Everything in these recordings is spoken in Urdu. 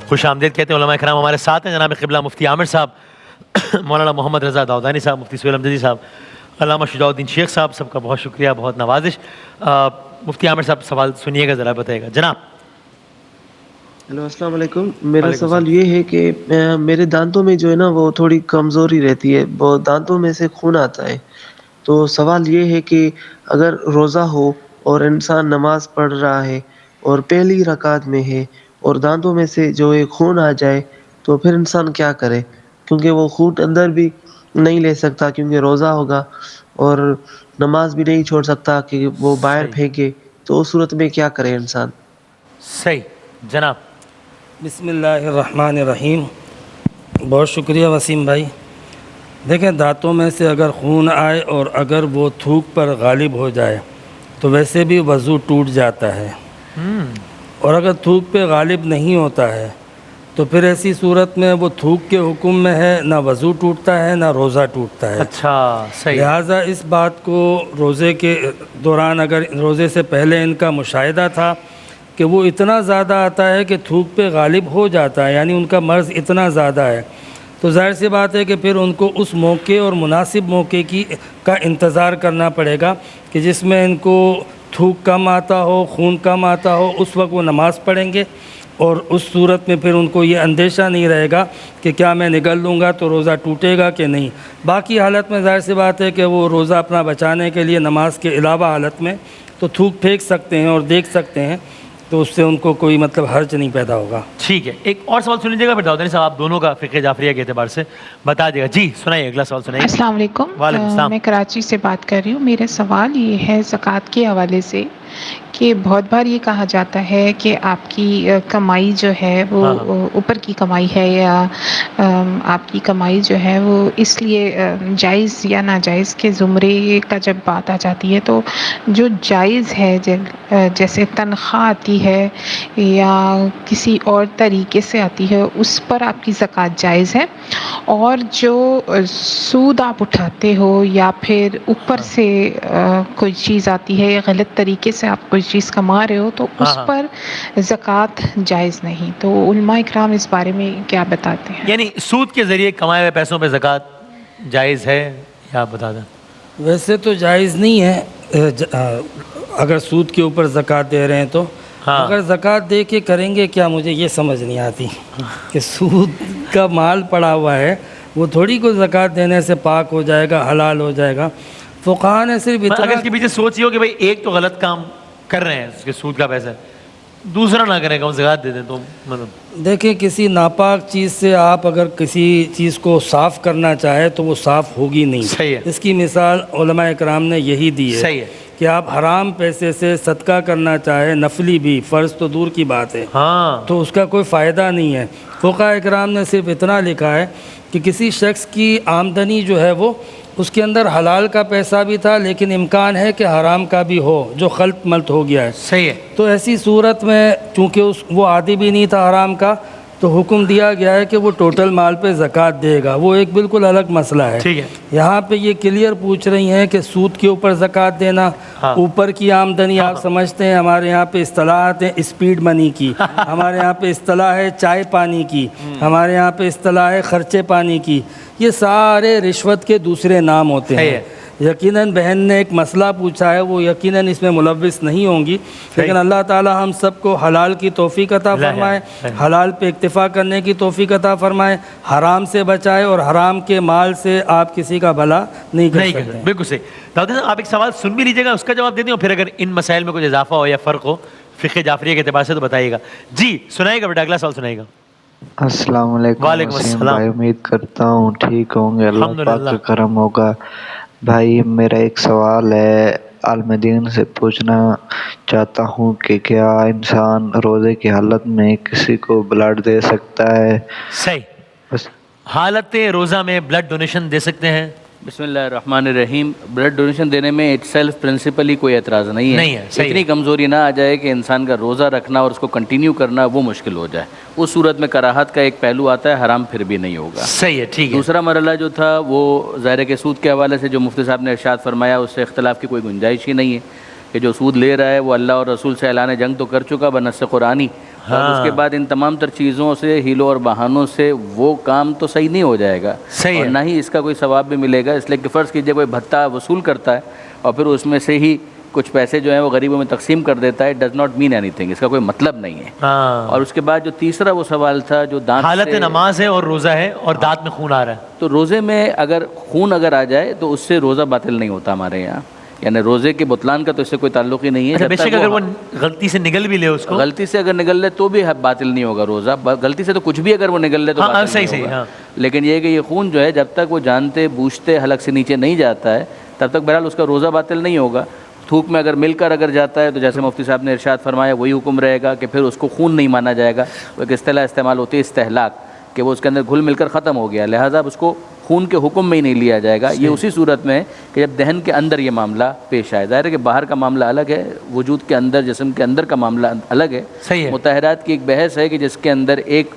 خوش آمدید کہتے ہیں. علماء کرام ہمارے ساتھ ہیں, جناب قبلہ مفتی عامر صاحب, مولانا محمد رضا داؤدانی صاحب, مفتی سہیل امجدی صاحب, علامہ شجاع الدین شیخ صاحب, سب کا بہت شکریہ, بہت نوازش. مفتی عامر صاحب سوال سنیے گا, ذرا بتائیے گا جناب. ہیلو السلام علیکم. میرا سوال یہ ہے کہ میرے دانتوں میں جو ہے نا وہ تھوڑی کمزوری رہتی ہے, وہ دانتوں میں سے خون آتا ہے. تو سوال یہ ہے کہ اگر روزہ ہو اور انسان نماز پڑھ رہا ہے اور پہلی رکعت میں ہے اور دانتوں میں سے جو ہے خون آ جائے تو پھر انسان کیا کرے, کیونکہ وہ خون اندر بھی نہیں لے سکتا کیونکہ روزہ ہوگا, اور نماز بھی نہیں چھوڑ سکتا کہ وہ باہر صحیح پھینکے, تو اس صورت میں کیا کرے انسان؟ صحیح جناب. بسم اللہ الرحمن الرحیم. بہت شکریہ وسیم بھائی. دیکھیں, دانتوں میں سے اگر خون آئے اور اگر وہ تھوک پر غالب ہو جائے تو ویسے بھی وضو ٹوٹ جاتا ہے, اور اگر تھوک پہ غالب نہیں ہوتا ہے تو پھر ایسی صورت میں وہ تھوک کے حکم میں ہے, نہ وضو ٹوٹتا ہے نہ روزہ ٹوٹتا ہے. اچھا صحیح. لہٰذا اس بات کو روزے کے دوران, اگر روزے سے پہلے ان کا مشاہدہ تھا کہ وہ اتنا زیادہ آتا ہے کہ تھوک پہ غالب ہو جاتا ہے, یعنی ان کا مرض اتنا زیادہ ہے, تو ظاہر سی بات ہے کہ پھر ان کو اس موقع اور مناسب موقع کا انتظار کرنا پڑے گا کہ جس میں ان کو تھوک کم آتا ہو, خون کم آتا ہو, اس وقت وہ نماز پڑھیں گے. اور اس صورت میں پھر ان کو یہ اندیشہ نہیں رہے گا کہ کیا میں نگل لوں گا تو روزہ ٹوٹے گا کہ نہیں. باقی حالت میں ظاہر سی بات ہے کہ وہ روزہ اپنا بچانے کے لیے نماز کے علاوہ حالت میں تو تھوک پھینک سکتے ہیں اور دیکھ سکتے ہیں, تو اس سے ان کو کوئی مطلب حرج نہیں پیدا ہوگا. ٹھیک ہے, ایک اور سوال سن لیجیے گا, پھر داؤدانی صاحب آپ دونوں کا فقہ جعفریہ کے اعتبار سے بتا دیے گا. جی سنائیے, اگلا سوال سنائیے. السلام علیکم. وعلیکم السلام. میں کراچی سے بات کر رہی ہوں. میرا سوال یہ ہے زکوٰۃ کے حوالے سے کہ بہت بار یہ کہا جاتا ہے کہ آپ کی کمائی جو ہے وہ اوپر کی کمائی ہے, یا آپ کی کمائی جو ہے وہ اس لیے جائز یا ناجائز کے زمرے کا جب بات آ جاتی ہے تو جو جائز ہے جیسے تنخواہ آتی ہے یا کسی اور طریقے سے آتی ہے اس پر آپ کی زکوٰۃ جائز ہے, اور جو سود آپ اٹھاتے ہو یا پھر اوپر سے کوئی چیز آتی ہے یا غلط طریقے سے آپ کوئی چیز کما رہے ہو تو اس پر زکوٰۃ جائز نہیں. تو علماء اکرام اس بارے میں کیا بتاتے ہیں؟ یعنی سود کے ذریعے کمائے ہوئے پیسوں پہ زکوٰۃ جائز ہے یا آپ بتا دیں؟ ویسے تو جائز نہیں ہے اگر سود کے اوپر زکوٰۃ دے رہے ہیں تو, اگر زکوٰۃ دے کے کریں گے کیا, مجھے یہ سمجھ نہیں آتی کہ سود کا مال پڑا ہوا ہے وہ تھوڑی کو زکوٰۃ دینے سے پاک ہو جائے گا, حلال ہو جائے گا. فقہاء نے صرف اتنا, اگر اس کے پیچھے سوچ یہ ہو کہ بھائی ایک تو غلط کام کر رہے ہیں اس کے سود کا پیسہ, دوسرا نہ کریں, کم زکوٰۃ دے دیں تو مطلب دیکھیں کسی ناپاک چیز سے آپ اگر کسی چیز کو صاف کرنا چاہے تو وہ صاف ہوگی نہیں. صحیح ہے. اس کی مثال علماء اکرام نے یہی دی ہے. صحیح ہے کہ آپ حرام پیسے سے صدقہ کرنا چاہے, نفلی بھی, فرض تو دور کی بات ہے, تو اس کا کوئی فائدہ نہیں ہے. فقہاء اکرام نے صرف اتنا لکھا ہے کہ کسی شخص کی آمدنی جو ہے وہ اس کے اندر حلال کا پیسہ بھی تھا لیکن امکان ہے کہ حرام کا بھی ہو جو خلط ملط ہو گیا ہے. صحیح ہے. تو ایسی صورت میں چونکہ وہ عادی بھی نہیں تھا حرام کا, تو حکم دیا گیا ہے کہ وہ ٹوٹل مال پہ زکوٰۃ دے گا. وہ ایک بالکل الگ مسئلہ ہے. ٹھیک ہے. یہاں پہ یہ کلیئر پوچھ رہی ہیں کہ سود کے اوپر زکوٰۃ دینا, اوپر کی آمدنی آپ سمجھتے ہیں, ہمارے یہاں پہ اصطلاحات ہیں اسپیڈ منی کی, ہمارے یہاں پہ اصطلاح ہے چائے پانی کی, ہمارے یہاں پہ اصطلاح ہے خرچے پانی کی. یہ سارے رشوت کے دوسرے نام ہوتے ہیں. یقیناً بہن نے ایک مسئلہ پوچھا ہے, وہ یقیناً اس میں ملوث نہیں ہوں گی, لیکن اللہ تعالی ہم سب کو حلال کی توفیق عطا فرمائے, حلال پہ اکتفا کرنے کی توفیق عطا فرمائے, حرام سے بچائے, اور حرام کے مال سے آپ کسی کا بھلا نہیں کر سکتے. بالکل صحیح. داؤد صاحب آپ ایک سوال سن بھی لیجیے گا, اس کا جواب دے دیں, اور پھر اگر ان مسائل میں کچھ اضافہ ہو یا فرق ہو فقہ جعفریہ کے اعتبار سے تو بتائیے گا. جی سنائیے گا بیٹا, اگلا سوال سنائیے گا. السلام علیکم. وعلیکم السلام. بھائی امید کرتا ہوں ٹھیک ہوں گے, اللہ پاک کا کرم ہوگا. بھائی میرا ایک سوال ہے, عالم دین سے پوچھنا چاہتا ہوں کہ کیا انسان روزے کی حالت میں کسی کو بلڈ دے سکتا ہے؟ صحیح. حالت روزہ میں بلڈ ڈونیشن دے سکتے ہیں. بسم اللہ الرحمن الرحیم. بلڈ ڈونیشن دینے میں اٹ سیلف پرنسپلی کوئی اعتراض نہیں ہے. اتنی کمزوری نہ آ جائے کہ انسان کا روزہ رکھنا اور اس کو کنٹینیو کرنا وہ مشکل ہو جائے. اس صورت میں کراہت کا ایک پہلو آتا ہے, حرام پھر بھی نہیں ہوگا. صحیح ہے. ٹھیک ہے. دوسرا مرحلہ جو تھا وہ ظاہر کے سود کے حوالے سے جو مفتی صاحب نے ارشاد فرمایا اس سے اختلاف کی کوئی گنجائش ہی نہیں ہے کہ جو سود لے رہا ہے وہ اللہ اور رسول سے اعلان جنگ تو کر چکا بنص قرآنی, اور اس کے بعد ان تمام تر چیزوں سے، ہیلوں اور بہانوں سے وہ کام تو صحیح نہیں ہو جائے گا، اور نہ ہی اس کا کوئی ثواب بھی ملے گا. اس لیے کہ فرض کیجئے کوئی بھتہ وصول کرتا ہے اور پھر اس میں سے ہی کچھ پیسے جو ہیں وہ غریبوں میں تقسیم کر دیتا ہے، ڈز ناٹ مین اینی تھنگ، اس کا کوئی مطلب نہیں ہے. اور اس کے بعد جو تیسرا وہ سوال تھا جو دانت، حالت نماز ہے اور روزہ ہے اور دانت میں خون آ رہا ہے، تو روزے میں اگر خون اگر آ جائے تو اس سے روزہ باطل نہیں ہوتا ہمارے یہاں، یعنی روزے کے بطلان کا تو اس سے کوئی تعلق ہی نہیں ہے. بے شک اگر وہ غلطی سے نگل بھی لے، اس کو غلطی سے اگر نگل لے تو بھی باطل نہیں ہوگا روزہ. غلطی سے تو کچھ بھی اگر وہ نگل لے تو باطل نہیں ہوگا. لیکن یہ کہ یہ خون جو ہے جب تک وہ جانتے بوجھتے حلق سے نیچے نہیں جاتا ہے تب تک بہرحال اس کا روزہ باطل نہیں ہوگا. تھوک میں اگر مل کر اگر جاتا ہے تو جیسے مفتی صاحب نے ارشاد فرمایا وہی حکم رہے گا کہ پھر اس کو خون نہیں مانا جائے گا. وہ ایک اصطلاح استعمال ہوتی ہے استہلاک، کہ وہ اس کے اندر گھل مل کر ختم ہو گیا، لہٰذا اس کو خون کے حکم میں ہی نہیں لیا جائے گا. یہ اسی صورت میں ہے کہ جب دہن کے اندر یہ معاملہ پیش آئے. ظاہر ہے کہ باہر کا معاملہ الگ ہے، وجود کے اندر جسم کے اندر کا معاملہ الگ ہے. مطہرات کی ایک بحث ہے کہ جس کے اندر ایک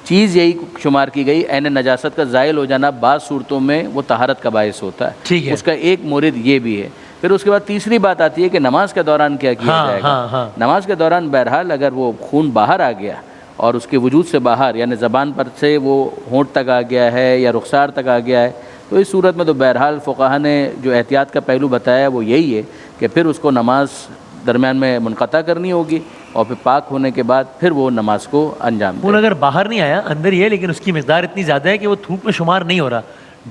چیز یہی شمار کی گئی، عین نجاست کا زائل ہو جانا بعض صورتوں میں وہ طہارت کا باعث ہوتا ہے. اس کا ایک مورد یہ بھی ہے. پھر اس کے بعد تیسری بات آتی ہے کہ نماز کے دوران کیا کیا جائے گا. نماز کے دوران بہرحال اگر وہ خون باہر آ گیا اور اس کے وجود سے باہر، یعنی زبان پر سے وہ ہونٹ تک آ گیا ہے یا رخسار تک آ گیا ہے، تو اس صورت میں تو بہرحال فقہا نے جو احتیاط کا پہلو بتایا وہ یہی ہے کہ پھر اس کو نماز درمیان میں منقطع کرنی ہوگی اور پھر پاک ہونے کے بعد پھر وہ نماز کو انجام دے. خون اگر باہر نہیں آیا اندر ہی ہے لیکن اس کی مقدار اتنی زیادہ ہے کہ وہ تھوک میں شمار نہیں ہو رہا،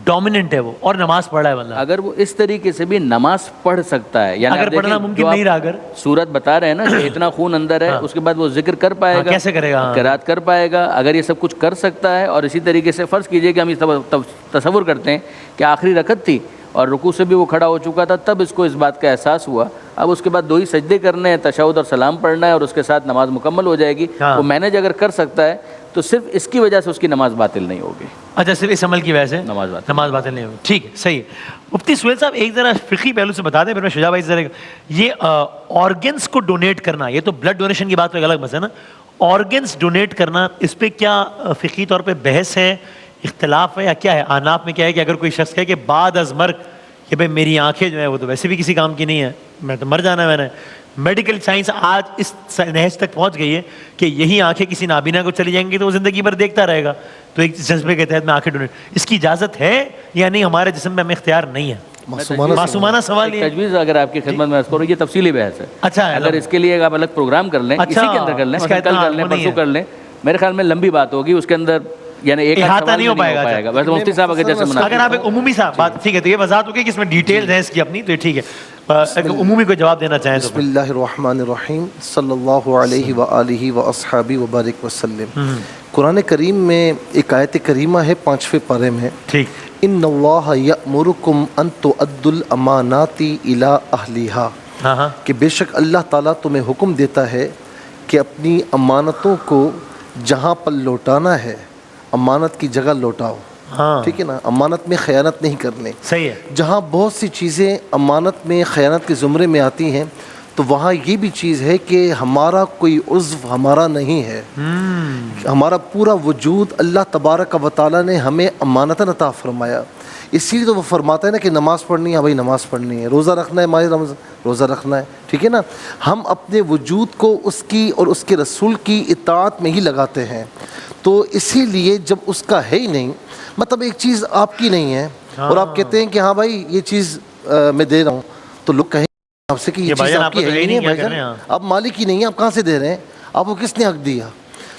ڈومیننٹ ہے وہ، اور نماز پڑھ رہا ہے بندہ، اگر وہ اس طریقے سے بھی نماز پڑھ سکتا ہے، یعنی اگر پڑھنا ممکن نہیں رہا، اگر صورت بتا رہے ہیں نا کہ اتنا خون اندر ہے، اس کے بعد وہ ذکر کر پائے گا، کیسے کرے گا، قرات کر پائے گا. اگر یہ سب کچھ کر سکتا ہے اور اسی طریقے سے فرض کیجئے کہ ہم اس تصور کرتے ہیں کہ آخری رکعت تھی اور رکوع سے بھی وہ کھڑا ہو چکا تھا، تب اس کو اس بات کا احساس ہوا، اب اس کے بعد 2 ہی سجدے کرنے ہیں، تشہد اور سلام پڑھنا ہے اور اس کے ساتھ نماز مکمل ہو جائے گی. وہ مینیج اگر کر سکتا ہے تو صرف اس کی وجہ سے اس کی نماز باطل نہیں ہوگی. اچھا، صرف اس عمل کی وجہ سے نماز باطل نہیں ہوگی. ٹھیک ہے، صحیح ہے. مفتی سہیل صاحب ایک ذرا فقہی پہلو سے بتا دیں، پھر میں شجاع بھائی سے یہ آرگنس کو ڈونیٹ کرنا، یہ تو بلڈ ڈونیشن کی بات تو ایک الگ بس ہے نا، آرگنس ڈونیٹ کرنا اس پہ کیا فقہی طور پہ بحث ہے، اختلاف ہے یا کیا ہے؟ احناف میں کیا ہے کہ اگر کوئی شخص کہے کہ بعد از مرگ کہ بھائی میری آنکھیں جو ہیں وہ تو ویسے بھی کسی کام کی نہیں ہے، میں تو مر جانا ہے، میں نے میڈیکل سائنس آج اس نہج تک پہنچ گئی ہے کہ یہی آنکھیں کسی نابینا کو چلی جائیں گی تو وہ زندگی بھر دیکھتا رہے گا، تو ایک جذبے کے تحت میں آنکھیں ڈونیٹ، اس کی اجازت ہے یا نہیں؟ ہمارے جسم میں ہمیں اختیار نہیں ہے. معصومانہ سوال یہ تجویز اگر آپ کی خدمت میں کروں، یہ تفصیلی بحث ہے. اچھا، اگر اس کے لیے آپ الگ پروگرام کر لیں، اسی کے اندر کر لیں، کل کر لیں، پرسوں کر لیں، میرے خیال میں لمبی بات ہوگی اس کے اندر، یعنی ایک احاطہ نہیں ہو پائے گا. ویسے مفتی صاحب اگر آپ ایک عمومی صاحب بات، ٹھیک ہے، تو یہ وضاحت ہوگی کہ اس میں ڈیٹیلز ہیں اس کی اپنی، تو ٹھیک ہے، ایک عمومی کو جواب دینا چاہیں تو. بسم اللہ الرحمن الرحیم، صلی اللہ علیہ وآلہ واصحابہ وبارک وسلم. قرآن کریم میں ایک آیت کریمہ ہے 5ویں پارے میں، ٹھیک، ان اللہ یأمرکم ان تؤدوا الامانات الی اہلھا، کہ بے شک اللہ تعالیٰ تمہیں حکم دیتا ہے کہ اپنی امانتوں کو جہاں پر لوٹانا ہے امانت کی جگہ لوٹاؤ. ٹھیک ہے نا، امانت میں خیانت نہیں کرنے. صحیح ہے. جہاں بہت سی چیزیں امانت میں خیانت کے زمرے میں آتی ہیں تو وہاں یہ بھی چیز ہے کہ ہمارا کوئی عضو ہمارا نہیں ہے، ہمارا پورا وجود اللہ تبارک و تعالیٰ نے ہمیں امانتاً عطا فرمایا. اسی لیے تو وہ فرماتا ہے نا کہ نماز پڑھنی ہے، بھائی نماز پڑھنی ہے، روزہ رکھنا ہے، ماہ رمضان روزہ رکھنا ہے. ٹھیک ہے نا، ہم اپنے وجود کو اس کی اور اس کے رسول کی اطاعت میں ہی لگاتے ہیں. تو اسی لیے جب اس کا ہے ہی نہیں، مطلب ایک چیز آپ کی نہیں ہے اور آپ کہتے ہیں کہ ہاں بھائی یہ چیز میں دے رہا ہوں، تو لوگ کہیں آپ سے کہ یہ چیز آپ کی ہے ہی نہیں ہے، بھائی جان آپ مالک ہی نہیں ہیں، آپ کہاں سے دے رہے ہیں، آپ کو کس نے حق دیا؟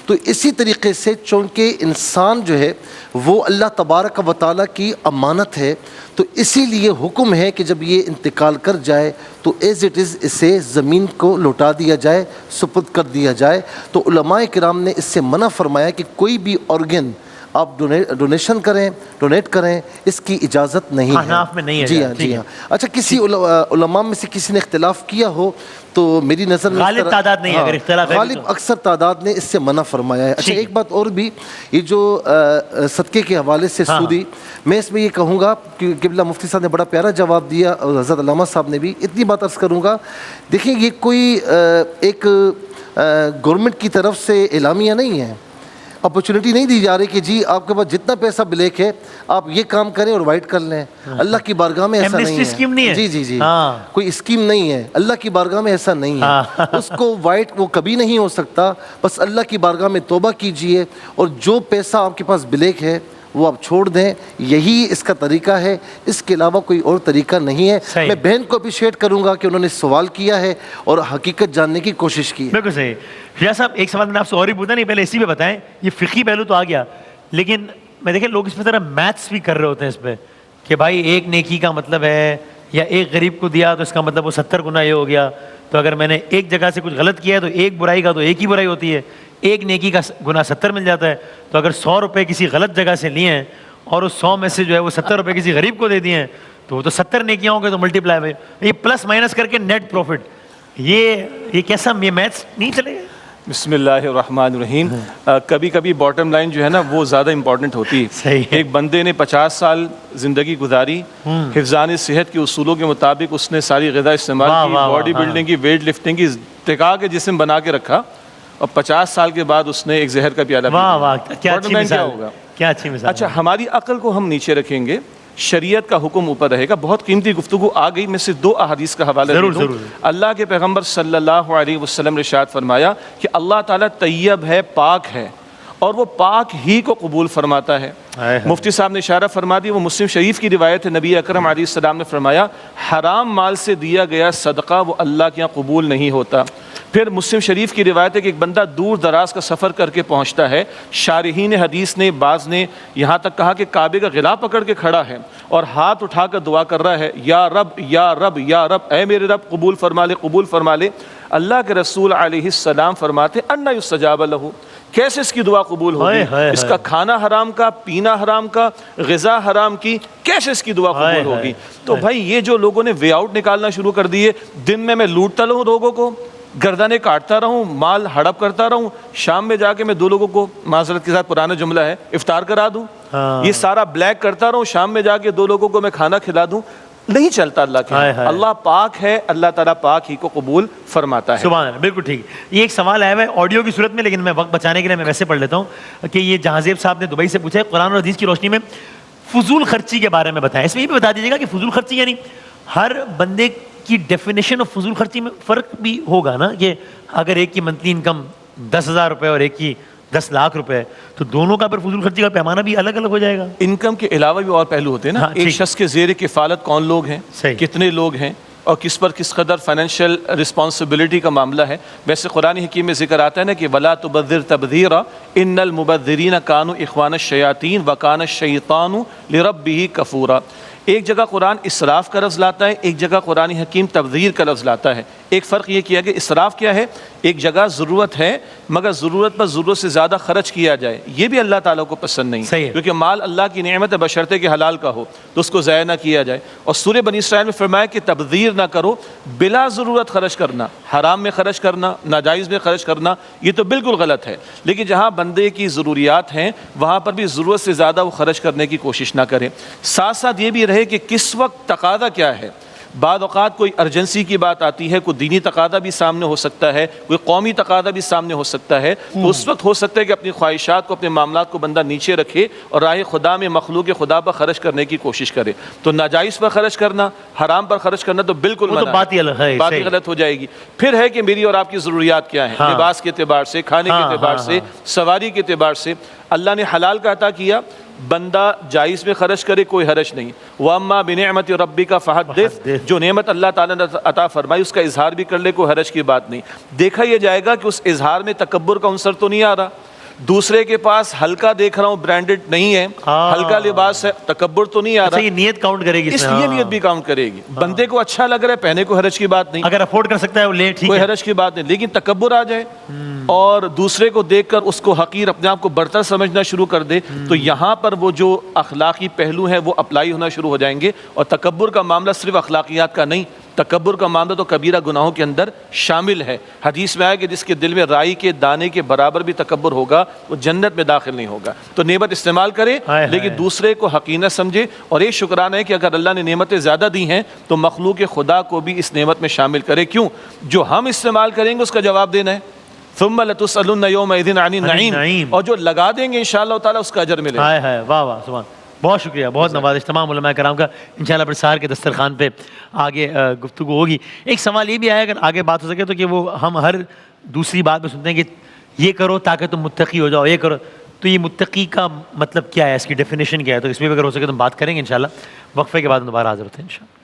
تو اسی طریقے سے چونکہ انسان جو ہے وہ اللہ تبارک و تعالیٰ کی امانت ہے، تو اسی لیے حکم ہے کہ جب یہ انتقال کر جائے تو ایز اٹ از اسے زمین کو لوٹا دیا جائے، سپرد کر دیا جائے. تو علماء کرام نے اس سے منع فرمایا کہ کوئی بھی آرگن آپ ڈونیشن کریں، ڈونیٹ کریں، اس کی اجازت نہیں ہے. احناف میں نہیں ہے. جی ہاں، جی ہاں. اچھا، کسی علماء میں سے کسی نے اختلاف کیا ہو تو میری نظر میں غالب تعداد نہیں ہے، اگر اختلاف ہے غالب اکثر تعداد نے اس سے منع فرمایا ہے. اچھا، ایک بات اور بھی، یہ جو صدقے کے حوالے سے سودی، میں اس میں یہ کہوں گا کہ قبلہ مفتی صاحب نے بڑا پیارا جواب دیا اور حضرت علامہ صاحب نے بھی. اتنی بات عرض کروں گا، دیکھیں یہ کوئی ایک گورنمنٹ کی طرف سے اعلامیہ نہیں ہے. اپرچونٹی نہیں دی جا رہی کہ جی آپ کے پاس جتنا پیسہ بلیک ہے آپ یہ کام کریں اور وائٹ کر لیں. اللہ کی بارگاہ میں ایسا نہیں ہے. جی جی جی, کوئی اسکیم نہیں ہے. اللہ کی بارگاہ میں ایسا نہیں ہے. اس کو وائٹ وہ کبھی نہیں ہو سکتا. بس اللہ کی بارگاہ میں توبہ کیجئے اور جو پیسہ آپ کے پاس بلیک ہے وہ آپ چھوڑ دیں. یہی اس کا طریقہ ہے, اس کے علاوہ کوئی اور طریقہ نہیں ہے. میں بہن کو اپریشیٹ کروں گا کہ انہوں نے سوال کیا ہے اور حقیقت جاننے کی کوشش کی ہے. بالکل صحیح. شجاع صاحب ایک سوال میں نے آپ سے اور ہی پوچھا, نہیں پہلے اسی پہ بتائیں, یہ فقہی پہلو تو آ گیا, لیکن میں دیکھیں لوگ اس میں ذرا میتھس بھی کر رہے ہوتے ہیں اس پہ کہ بھائی ایک نیکی کا مطلب ہے, یا ایک غریب کو دیا تو اس کا مطلب وہ 70 گنا یہ ہو گیا, تو اگر میں نے ایک جگہ سے کچھ غلط کیا ہے تو ایک برائی کا تو ایک ہی برائی ہوتی ہے, ایک نیکی کا گنا 70 مل جاتا ہے. تو اگر 100 روپے کسی غلط جگہ سے لیے ہیں اور اس 100 میں سے جو ہے وہ 70 روپے کسی غریب کو دے دیے ہیں تو وہ تو 70 نیکیاں ہوں گے, تو ملٹی پلائی ہوئے یہ پلس مائنس کر کے نیٹ پروفٹ, یہ کیسا, یہ میتھس نہیں چلے گا؟ بسم اللہ الرحمن الرحیم. کبھی کبھی باٹم لائن جو ہے نا وہ زیادہ امپورٹنٹ ہوتی ہے. ایک بندے نے 50 سال زندگی گزاری, حفظان صحت کے اصولوں کے مطابق اس نے ساری غذا استعمال کی, باڈی بلڈنگ کی, ویٹ لفٹنگ کی, ارتقاء کے جسم بنا کے رکھا, اور 50 سال کے بعد اس نے ایک زہر کا پیالہ پیا. باٹم لائن کیا ہوگا؟ کیا اچھی مثال. اچھا, ہماری عقل کو ہم نیچے رکھیں گے, شریعت کا حکم اوپر رہے گا. بہت قیمتی گفتگو آ گئی, میں سے 2 احادیث کا حوالہ دے دوں. اللہ کے پیغمبر صلی اللہ علیہ وسلم نے ارشاد فرمایا کہ اللہ تعالیٰ طیب ہے, پاک ہے, اور وہ پاک ہی کو قبول فرماتا ہے. مفتی صاحب نے اشارہ فرما دی, وہ مسلم شریف کی روایت ہے, نبی اکرم علیہ السلام نے فرمایا حرام مال سے دیا گیا صدقہ وہ اللہ کے یہاں قبول نہیں ہوتا. پھر مسلم شریف کی روایت ہے کہ ایک بندہ دور دراز کا سفر کر کے پہنچتا ہے, شارحین حدیث نے بعض نے یہاں تک کہا کہ کعبے کا غلاف پکڑ کے کھڑا ہے اور ہاتھ اٹھا کر دعا کر رہا ہے, یا رب یا رب یا رب, اے میرے رب قبول فرما لے, قبول فرما لے. اللہ کے رسول علیہ السلام فرماتے انا یستجاب لہ, کیسے اس کی دعا قبول ہوگی؟ اس کا کھانا حرام کا, پینا حرام کا, غذا حرام کی, کیسے اس کی دعا قبول ہوگی؟ تو بھائی یہ جو لوگوں نے وے آؤٹ نکالنا شروع کر دیے, دن میں لوٹتا رہوں لوگوں کو, گردنیں کاٹتا رہوں, مال ہڑپ کرتا رہوں, شام میں جا کے میں 2 لوگوں کو, معذرت کے ساتھ پرانا جملہ ہے, افطار کرا دوں, یہ سارا بلیک کرتا رہوں, شام میں جا کے 2 لوگوں کو میں کھانا کھلا دوں, نہیں چلتا. اللہ کے اللہ پاک ہے, اللہ تعالیٰ پاک ہی کو قبول فرماتا ہے. سبحان اللہ, بالکل ٹھیک. یہ ایک سوال آیا ہے آڈیو کی صورت میں, لیکن میں وقت بچانے کے لیے میں ویسے پڑھ لیتا ہوں کہ یہ جہازیب صاحب نے دبئی سے پوچھا ہے, قرآن اور حدیث کی روشنی میں فضول خرچی کے بارے میں بتائیں. اس میں یہ بھی بتا دیجیے گا کہ فضول خرچی یعنی ہر بندے کی ڈیفینیشن آف فضول خرچی میں فرق بھی ہوگا نا, کہ اگر ایک کی منتھلی انکم 10,000 روپے اور ایک کی 10 لاکھ روپے, تو دونوں کا پر فضول خرچی کا پیمانہ بھی الگ الگ ہو جائے گا. انکم کے علاوہ بھی اور پہلو ہوتے ہیں نا, ایک شخص کے زیر کفالت کون لوگ ہیں, کتنے لوگ ہیں, اور کس پر کس قدر فائنینشیل رسپانسبلٹی کا معاملہ ہے. ویسے قرآن حکیم میں ذکر آتا ہے نا کہ وَلَا تُبَذِّرْ تَبْذِيرًا إِنَّ الْمُبَذِّرِينَ كَانُوا إِخْوَانَ الشَّيَاطِينِ وَكَانَ الشَّيْطَانُ لِرَبِّهِ كَفُورًا. ایک جگہ قرآن اسراف کا لفظ لاتا ہے, ایک جگہ قرآن حکیم تبذیر کا لفظ لاتا ہے. ایک فرق یہ کیا کہ اسراف کیا ہے, ایک جگہ ضرورت ہے مگر ضرورت پر ضرورت سے زیادہ خرچ کیا جائے, یہ بھی اللہ تعالیٰ کو پسند نہیں, کیونکہ مال اللہ کی نعمت ہے بشرطے کہ حلال کا ہو, تو اس کو ضائع نہ کیا جائے. اور سورہ بنی اسرائیل میں فرمایا کہ تبذیر نہ کرو, بلا ضرورت خرچ کرنا, حرام میں خرچ کرنا, ناجائز میں خرچ کرنا, یہ تو بالکل غلط ہے. لیکن جہاں بندے کی ضروریات ہیں وہاں پر بھی ضرورت سے زیادہ وہ خرچ کرنے کی کوشش نہ کریں. ساتھ ساتھ یہ بھی رہے کہ کس وقت تقاضا کیا ہے. بعض اوقات کوئی ارجنسی کی بات آتی ہے, کوئی دینی تقاضا بھی سامنے ہو سکتا ہے, کوئی قومی تقاضا بھی سامنے ہو سکتا ہے, تو اس وقت ہو سکتا ہے کہ اپنی خواہشات کو, اپنے معاملات کو بندہ نیچے رکھے اور راہ خدا میں مخلوق خدا پر خرچ کرنے کی کوشش کرے. تو ناجائز پر خرچ کرنا, حرام پر خرچ کرنا تو بالکل منع ہے, بات ہی غلط ہو جائے گی. پھر ہے کہ میری اور آپ کی ضروریات کیا ہیں, لباس کے اعتبار سے, کھانے کے اعتبار سے, سواری کے اعتبار سے. اللہ نے حلال کا عطا کیا, بندہ جائز میں خرچ کرے کوئی حرج نہیں. وَأَمَّا بِنِعْمَةِ رَبِّكَ فَحَدِّثْ, جو نعمت اللہ تعالیٰ نے عطا فرمائی اس کا اظہار بھی کر لے, کوئی حرج کی بات نہیں. دیکھا یہ جائے گا کہ اس اظہار میں تکبر کا عنصر تو نہیں آ رہا. دوسرے کے پاس ہلکا دیکھ رہا ہوں, برانڈڈ نہیں ہے, ہلکا لباس ہے, تکبر تو نہیں آ رہا. یہ نیت کاؤنٹ کرے گی, اس لیے نیت بھی کاؤنٹ کرے گی. بندے کو اچھا لگ رہا ہے, پہنے کو حرج کی بات نہیں, اگر افورڈ کر سکتا ہے وہ لے, کوئی حرج کی بات نہیں. لیکن تکبر آ جائے اور دوسرے کو دیکھ کر اس کو حقیر, اپنے آپ کو برتر سمجھنا شروع کر دے, تو یہاں پر وہ جو اخلاقی پہلو ہیں وہ اپلائی ہونا شروع ہو جائیں گے. اور تکبر کا معاملہ صرف اخلاقیات کا نہیں, تکبر کا معاملہ تو کبیرہ گناہوں کے اندر شامل ہے. حدیث میں آیا کہ جس کے دل میں رائی کے دانے کے برابر بھی تکبر ہوگا وہ جنت میں داخل نہیں ہوگا. تو نعمت استعمال کرے لیکن دوسرے کو حقیر نہ سمجھے. اور ایک شکرانہ ہے کہ اگر اللہ نے نعمتیں زیادہ دی ہیں تو مخلوق خدا کو بھی اس نعمت میں شامل کرے. کیوں؟ جو ہم استعمال کریں گے اس کا جواب دینا ہے. ثم لتسألن یومئذ عن النعیم، اور جو لگا دیں گے انشاءاللہ تعالیٰ اس کا اجر ملے گا. ہے واہ واہ سبحان. بہت شکریہ، بہت نوازش تمام علماء کرام کا. انشاءاللہ پھر سحر کے دسترخوان پہ آگے گفتگو ہوگی. ایک سوال یہ بھی آیا، اگر آگے بات ہو سکے تو، کہ وہ ہم ہر دوسری بات میں سنتے ہیں کہ یہ کرو تاکہ تم متقی ہو جاؤ، یہ کرو، تو یہ متقی کا مطلب کیا ہے، اس کی ڈیفینیشن کیا ہے؟ تو اس میں بھی اگر ہو سکے تو ہم بات کریں گے انشاءاللہ. وقفے کے بعد دوبارہ حاضر ہوتے ہیں انشاءاللہ.